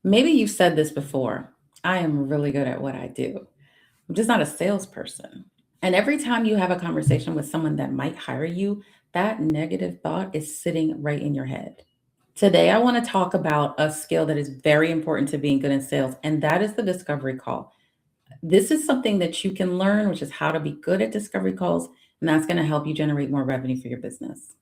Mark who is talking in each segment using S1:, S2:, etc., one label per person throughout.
S1: Maybe you've said this before. I am really good at what I do. I'm just not a salesperson. And every time you have a conversation with someone that might hire you, that negative thought is sitting right in your head. Today, I want to talk about a skill that is very important to being good in sales, and that is the discovery call. This is something that you can learn, which is how to be good at discovery calls, and that's going to help you generate more revenue for your business.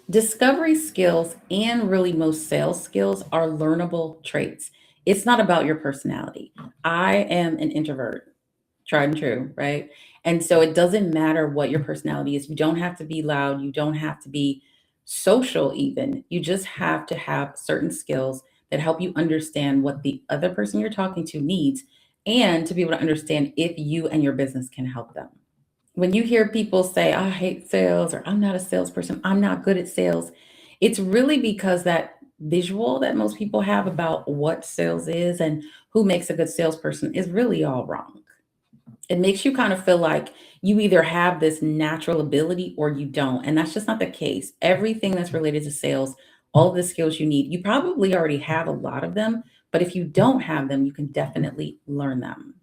S1: Discovery skills and really most sales skills are learnable traits. It's not about your personality. I am an introvert, tried and true, right? And so it doesn't matter what your personality is. You don't have to be loud. You don't have to be social, even. You just have to have certain skills that help you understand what the other person you're talking to needs and to be able to understand if you and your business can help them. When you hear people say, I hate sales, or I'm not a salesperson, I'm not good at sales, it's really because that visual that most people have about what sales is and who makes a good salesperson is really all wrong. It makes you kind of feel like you either have this natural ability or you don't. And that's just not the case. Everything that's related to sales, all of the skills you need, you probably already have a lot of them. But if you don't have them, you can definitely learn them.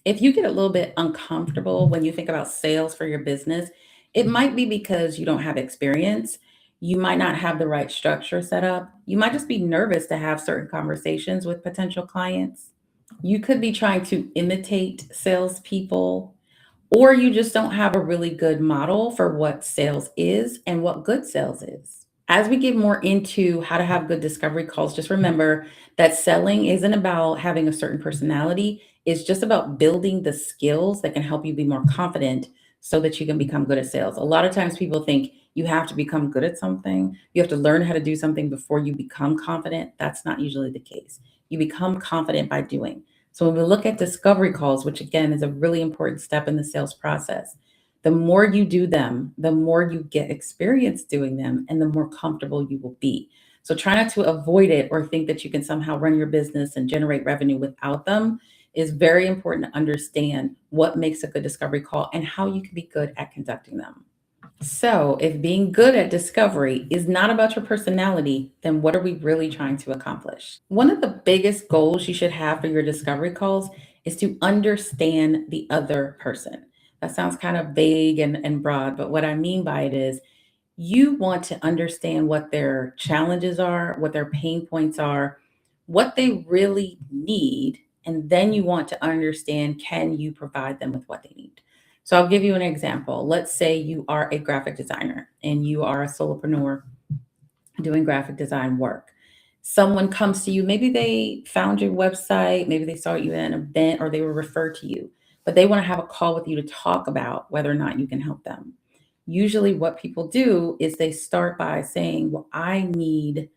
S1: If you get a little bit uncomfortable when you think about sales for your business, it might be because you don't have experience. You might not have the right structure set up. You might just be nervous to have certain conversations with potential clients. You could be trying to imitate salespeople, or you just don't have a really good model for what sales is and what good sales is. As we get more into how to have good discovery calls, just remember that selling isn't about having a certain personality. It's just about building the skills that can help you be more confident so that you can become good at sales. A lot of times people think you have to become good at something, you have to learn how to do something before you become confident. That's not usually the case. You become confident by doing. So when we look at discovery calls, which again is a really important step in the sales process, the more you do them, the more you get experience doing them, and the more comfortable you will be. So try not to avoid it or think that you can somehow run your business and generate revenue without them. It's very important to understand what makes a good discovery call and how you can be good at conducting them. So, if being good at discovery is not about your personality, then what are we really trying to accomplish? One of the biggest goals you should have for your discovery calls is to understand the other person. That sounds kind of vague and broad, but what I mean by it is you want to understand what their challenges are, what their pain points are, what they really need, and then you want to understand can you provide them with what they need. So I'll give you an example. Let's say you are a graphic designer and you are a solopreneur doing graphic design work. Someone comes to you, maybe they found your website, maybe they saw you at an event or they were referred to you, but they want to have a call with you to talk about whether or not you can help them. Usually, what people do is they start by saying, well, I need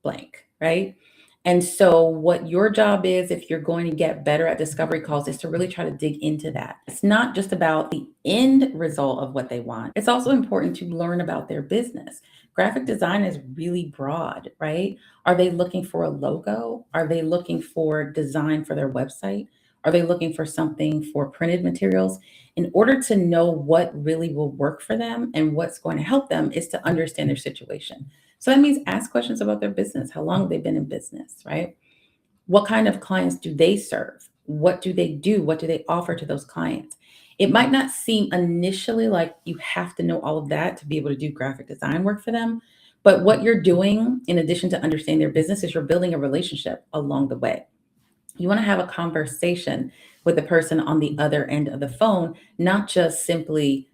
S1: blank, right? And so, what your job is, if you're going to get better at discovery calls, is to really try to dig into that. It's not just about the end result of what they want, it's also important to learn about their business. Graphic design is really broad, right? Are they looking for a logo? Are they looking for design for their website? Are they looking for something for printed materials? In order to know what really will work for them and what's going to help them, is to understand their situation. So that means ask questions about their business. How long have they been in business, right? What kind of clients do they serve? What do they do? What do they offer to those clients? It might not seem initially like you have to know all of that to be able to do graphic design work for them. But what you're doing, in addition to understanding their business, is you're building a relationship along the way. You want to have a conversation with the person on the other end of the phone, not just simply,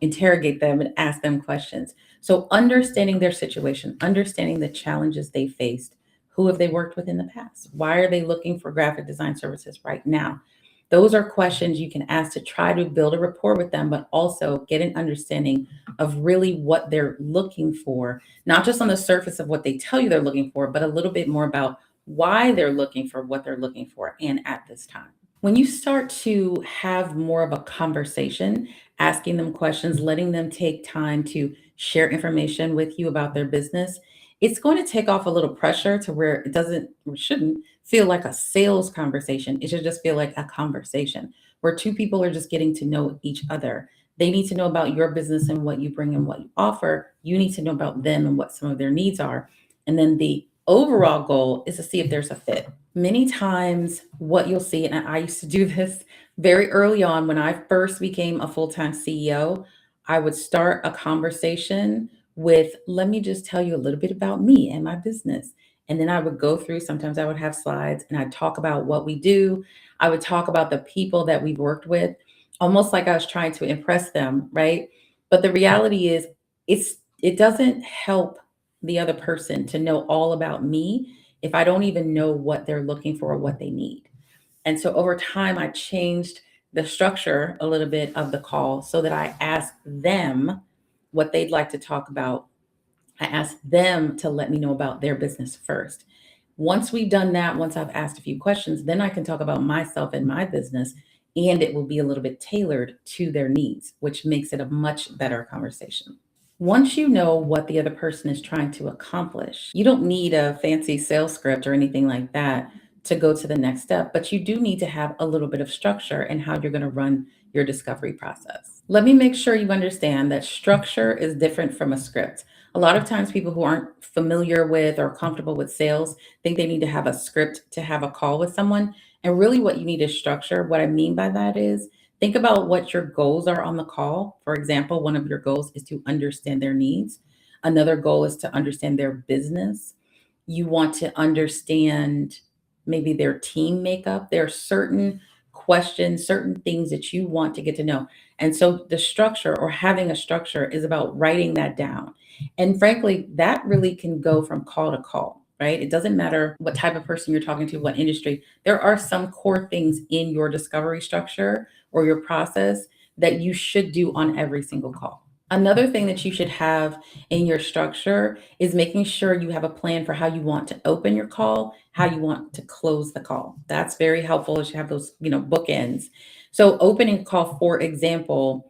S1: interrogate them and ask them questions. So understanding their situation, understanding the challenges they faced, who have they worked with in the past? Why are they looking for graphic design services right now? Those are questions you can ask to try to build a rapport with them, but also get an understanding of really what they're looking for, not just on the surface of what they tell you they're looking for, but a little bit more about why they're looking for what they're looking for and at this time. When you start to have more of a conversation, asking them questions, letting them take time to share information with you about their business, it's going to take off a little pressure to where it doesn't or shouldn't feel like a sales conversation. It should just feel like a conversation where two people are just getting to know each other. They need to know about your business and what you bring and what you offer. You need to know about them and what some of their needs are. And then the overall goal is to see if there's a fit. Many times, what you'll see, and I used to do this very early on when I first became a full time CEO, I would start a conversation with, let me just tell you a little bit about me and my business. And then I would go through, sometimes I would have slides and I'd talk about what we do. I would talk about the people that we've worked with, almost like I was trying to impress them, right? But the reality is, it doesn't help the other person to know all about me if I don't even know what they're looking for or what they need. And so over time, I changed the structure a little bit of the call so that I ask them what they'd like to talk about. I ask them to let me know about their business first. Once we've done that, once I've asked a few questions, then I can talk about myself and my business, and it will be a little bit tailored to their needs, which makes it a much better conversation. Once you know what the other person is trying to accomplish, you don't need a fancy sales script or anything like that to go to the next step, but you do need to have a little bit of structure in how you're going to run your discovery process. Let me make sure you understand that structure is different from a script. A lot of times, people who aren't familiar with or comfortable with sales think they need to have a script to have a call with someone. And really, what you need is structure. What I mean by that is, think about what your goals are on the call. For example, one of your goals is to understand their needs. Another goal is to understand their business. You want to understand maybe their team makeup. There are certain questions, certain things that you want to get to know. And so the structure or having a structure is about writing that down. And frankly, that really can go from call to call, right? It doesn't matter what type of person you're talking to, what industry. There are some core things in your discovery structure or your process that you should do on every single call. Another thing that you should have in your structure is making sure you have a plan for how you want to open your call, how you want to close the call. That's very helpful as you have those, bookends. So opening call, for example,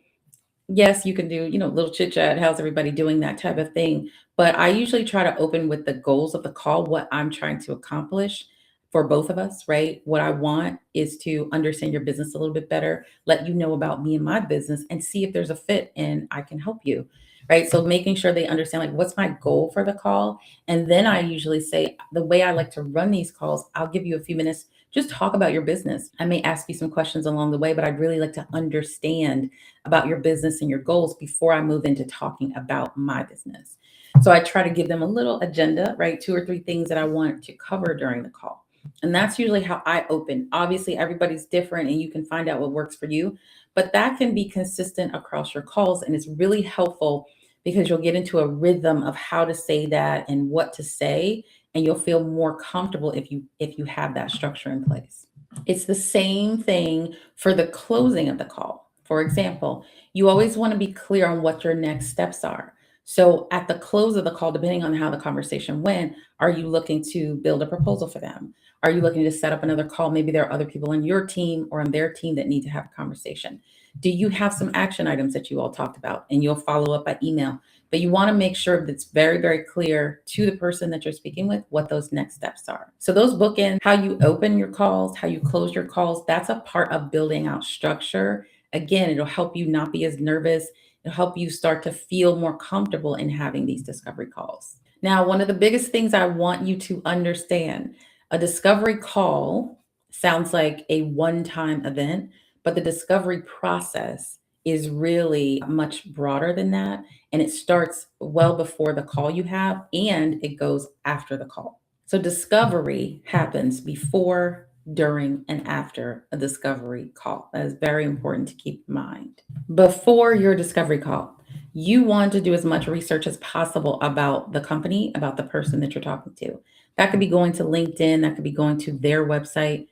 S1: yes, you can do, little chit chat. How's everybody doing? That type of thing. But I usually try to open with the goals of the call, what I'm trying to accomplish for both of us, right? What I want is to understand your business a little bit better, let you know about me and my business, and see if there's a fit and I can help you, right? So making sure they understand, like, what's my goal for the call. And then I usually say, the way I like to run these calls, I'll give you a few minutes, just talk about your business. I may ask you some questions along the way, but I'd really like to understand about your business and your goals before I move into talking about my business. So I try to give them a little agenda, right? Two or three things that I want to cover during the call. And that's usually how I open. Obviously, everybody's different and you can find out what works for you, but that can be consistent across your calls. And it's really helpful because you'll get into a rhythm of how to say that and what to say, and you'll feel more comfortable if you have that structure in place. It's the same thing for the closing of the call. For example, you always want to be clear on what your next steps are. So at the close of the call, depending on how the conversation went, are you looking to build a proposal for them? Are you looking to set up another call? Maybe there are other people on your team or on their team that need to have a conversation. Do you have some action items that you all talked about? And you'll follow up by email. But you want to make sure that it's very, very clear to the person that you're speaking with what those next steps are. So those bookends, how you open your calls, how you close your calls, that's a part of building out structure. Again, it'll help you not be as nervous. It'll help you start to feel more comfortable in having these discovery calls. Now, one of the biggest things I want you to understand, a discovery call sounds like a one time event, but the discovery process is really much broader than that. And it starts well before the call you have, and it goes after the call. So, discovery happens before, during, and after a discovery call. That is very important to keep in mind. Before your discovery call, you want to do as much research as possible about the company, about the person that you're talking to. That could be going to LinkedIn, that could be going to their website.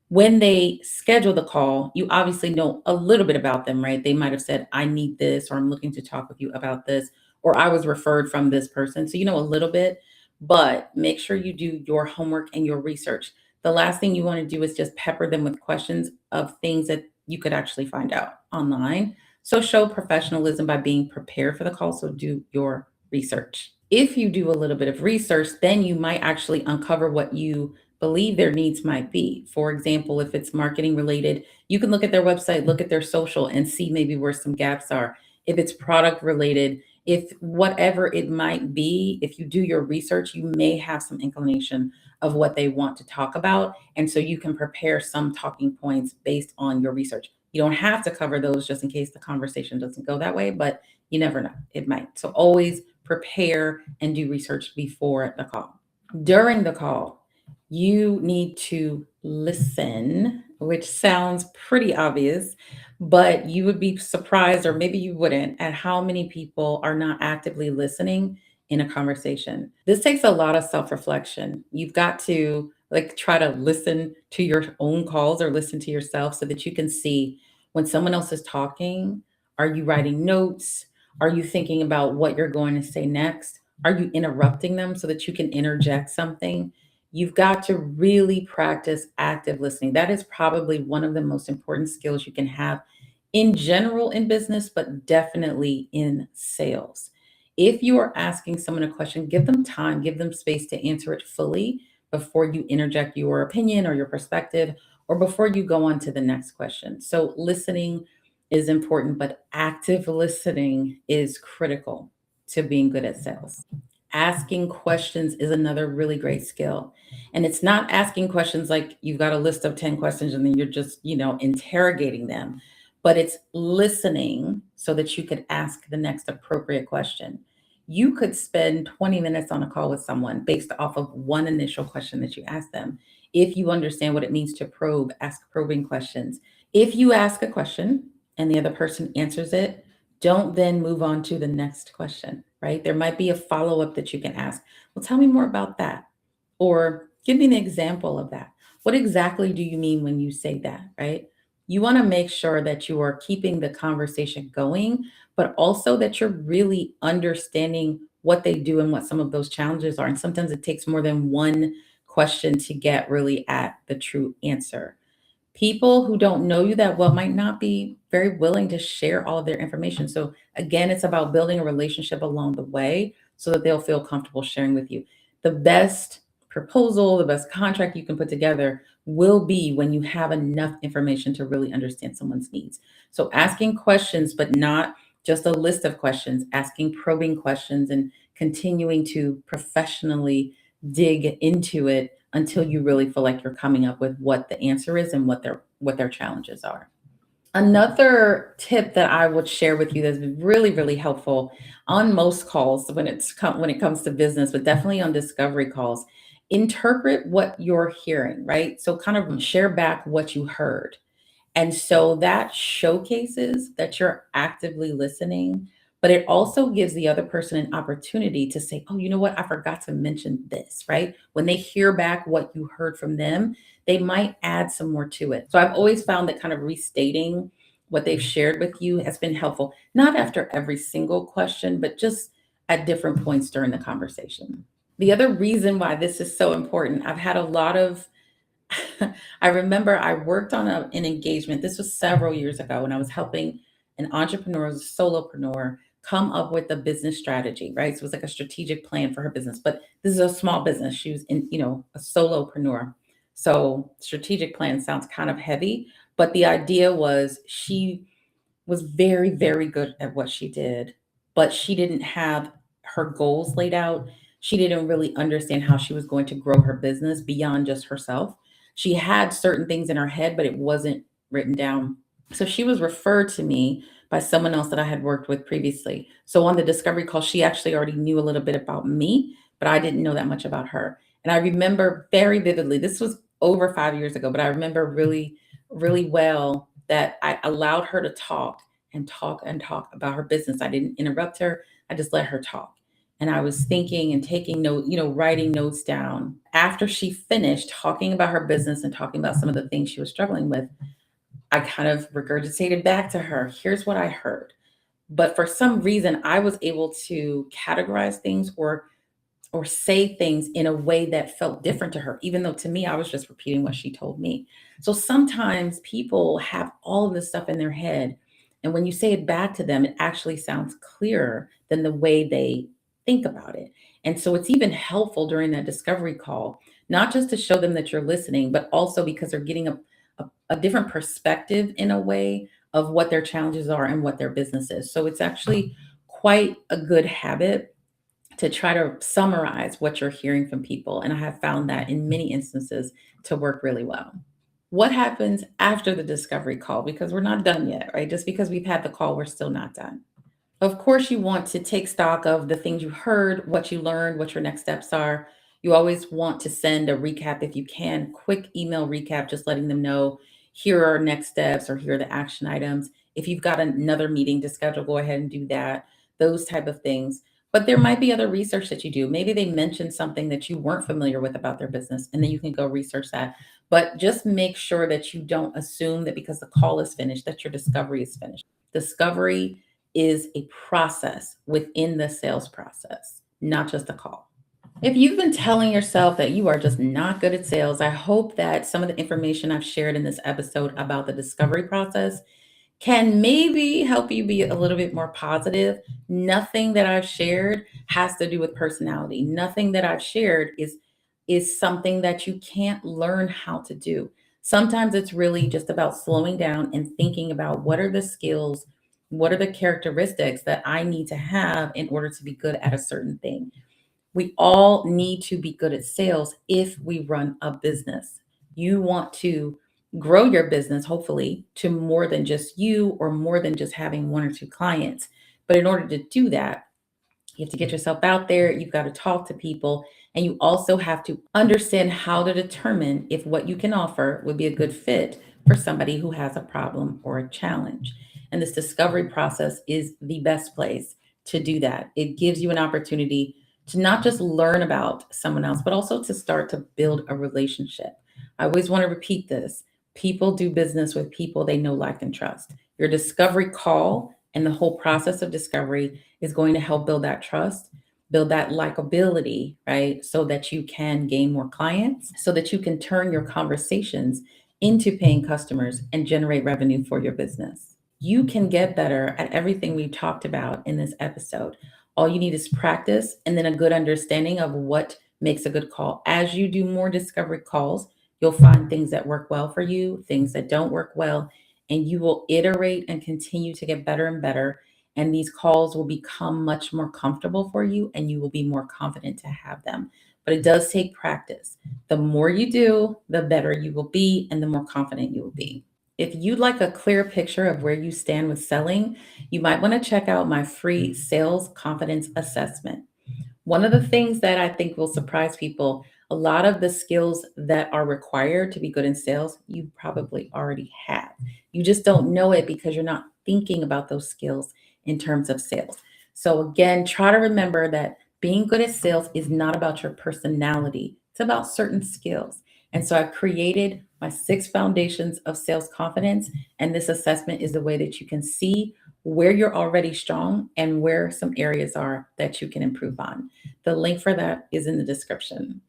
S1: When they schedule the call, you obviously know a little bit about them, right? They might have said, I need this, or I'm looking to talk with you about this, or I was referred from this person. So you know a little bit, but make sure you do your homework and your research. The last thing you want to do is just pepper them with questions of things that you could actually find out online. So show professionalism by being prepared for the call. So do your research. If you do a little bit of research, then you might actually uncover what you believe their needs might be. For example, if it's marketing related, you can look at their website, look at their social, and see maybe where some gaps are. If it's product related, If whatever it might be, if you do your research, you may have some inclination of what they want to talk about. And so you can prepare some talking points based on your research. You don't have to cover those just in case the conversation doesn't go that way, but you never know. It might. So always prepare and do research before the call. During the call, you need to listen, which sounds pretty obvious, but you would be surprised, or maybe you wouldn't, at how many people are not actively listening in a conversation. This takes a lot of self reflection. You've got to like try to listen to your own calls or listen to yourself so that you can see when someone else is talking. Are you writing notes? Are you thinking about what you're going to say next? Are you interrupting them so that you can interject something? You've got to really practice active listening. That is probably one of the most important skills you can have in general in business, but definitely in sales. If you are asking someone a question, give them time, give them space to answer it fully before you interject your opinion or your perspective, or before you go on to the next question. So, listening is important, but active listening is critical to being good at sales. Asking questions is another really great skill. And it's not asking questions like you've got a list of 10 questions and then you're just, interrogating them, but it's listening so that you could ask the next appropriate question. You could spend 20 minutes on a call with someone based off of one initial question that you ask them. If you understand what it means to probe, ask probing questions. If you ask a question and the other person answers it, don't then move on to the next question, right? There might be a follow up that you can ask. Well, tell me more about that. Or give me an example of that. What exactly do you mean when you say that, right? You want to make sure that you are keeping the conversation going, but also that you're really understanding what they do and what some of those challenges are. And sometimes it takes more than one question to get really at the true answer. People who don't know you that well might not be very willing to share all of their information. So, again, it's about building a relationship along the way so that they'll feel comfortable sharing with you. The best proposal, the best contract you can put together will be when you have enough information to really understand someone's needs. So, asking questions, but not just a list of questions, asking probing questions and continuing to professionally dig into it until you really feel like you're coming up with what the answer is and what their challenges are. Another tip that I would share with you that's been really, really helpful on most calls when it comes to business, but definitely on discovery calls, interpret what you're hearing, right? So kind of share back what you heard. And so that showcases that you're actively listening, but it also gives the other person an opportunity to say, oh, you know what? I forgot to mention this, right? When they hear back what you heard from them, they might add some more to it. So I've always found that kind of restating what they've shared with you has been helpful, not after every single question, but just at different points during the conversation. The other reason why this is so important, I've had a lot of I remember I worked on an engagement. This was several years ago, and I was helping an entrepreneur, a solopreneur, come up with a business strategy, right? So it was like a strategic plan for her business. But this is a small business. She was a solopreneur. So strategic plan sounds kind of heavy, but the idea was she was very, very good at what she did, but she didn't have her goals laid out. She didn't really understand how she was going to grow her business beyond just herself. She had certain things in her head, but it wasn't written down. So she was referred to me by someone else that I had worked with previously. So on the discovery call, she actually already knew a little bit about me, but I didn't know that much about her. And I remember very vividly, this was over 5 years ago, but I remember really, really well that I allowed her to talk and talk and talk about her business. I didn't interrupt her. I just let her talk. And I was thinking and taking note, writing notes down. After she finished talking about her business and talking about some of the things she was struggling with, I kind of regurgitated back to her, here's what I heard. But for some reason, I was able to categorize things or say things in a way that felt different to her, even though to me, I was just repeating what she told me. So sometimes people have all of this stuff in their head. And when you say it back to them, it actually sounds clearer than the way they think about it. And so it's even helpful during that discovery call, not just to show them that you're listening, but also because they're getting a different perspective in a way of what their challenges are and what their business is. So it's actually quite a good habit to try to summarize what you're hearing from people. And I have found that in many instances to work really well. What happens after the discovery call? Because we're not done yet, right? Just because we've had the call, we're still not done. Of course, you want to take stock of the things you heard, what you learned, what your next steps are. You always want to send a recap if you can, quick email recap, just letting them know here are next steps or here are the action items. If you've got another meeting to schedule, go ahead and do that, those type of things. But there might be other research that you do. Maybe they mentioned something that you weren't familiar with about their business, and then you can go research that. But just make sure that you don't assume that because the call is finished, that your discovery is finished. Discovery is a process within the sales process, not just a call. If you've been telling yourself that you are just not good at sales, I hope that some of the information I've shared in this episode about the discovery process can maybe help you be a little bit more positive. Nothing that I've shared has to do with personality. Nothing that I've shared is something that you can't learn how to do. Sometimes it's really just about slowing down and thinking about what are the skills, what are the characteristics that I need to have in order to be good at a certain thing. We all need to be good at sales if we run a business. You want to grow your business, hopefully, to more than just you or more than just having one or two clients. But in order to do that, you have to get yourself out there. You've got to talk to people. And you also have to understand how to determine if what you can offer would be a good fit for somebody who has a problem or a challenge. And this discovery process is the best place to do that. It gives you an opportunity to not just learn about someone else, but also to start to build a relationship. I always want to repeat this: people do business with people they know, like, and trust. Your discovery call and the whole process of discovery is going to help build that trust, build that likability, right? So that you can gain more clients, so that you can turn your conversations into paying customers and generate revenue for your business. You can get better at everything we talked about in this episode. All you need is practice and then a good understanding of what makes a good call. As you do more discovery calls, you'll find things that work well for you, things that don't work well, and you will iterate and continue to get better and better. And these calls will become much more comfortable for you and you will be more confident to have them. But it does take practice. The more you do, the better you will be and the more confident you will be. If you'd like a clear picture of where you stand with selling, you might want to check out my free sales confidence assessment. One of the things that I think will surprise people, a lot of the skills that are required to be good in sales, you probably already have. You just don't know it because you're not thinking about those skills in terms of sales. So, again, try to remember that being good at sales is not about your personality, it's about certain skills. And so, I've created my 6 foundations of sales confidence, and this assessment is the way that you can see where you're already strong and where some areas are that you can improve on. The link for that is in the description.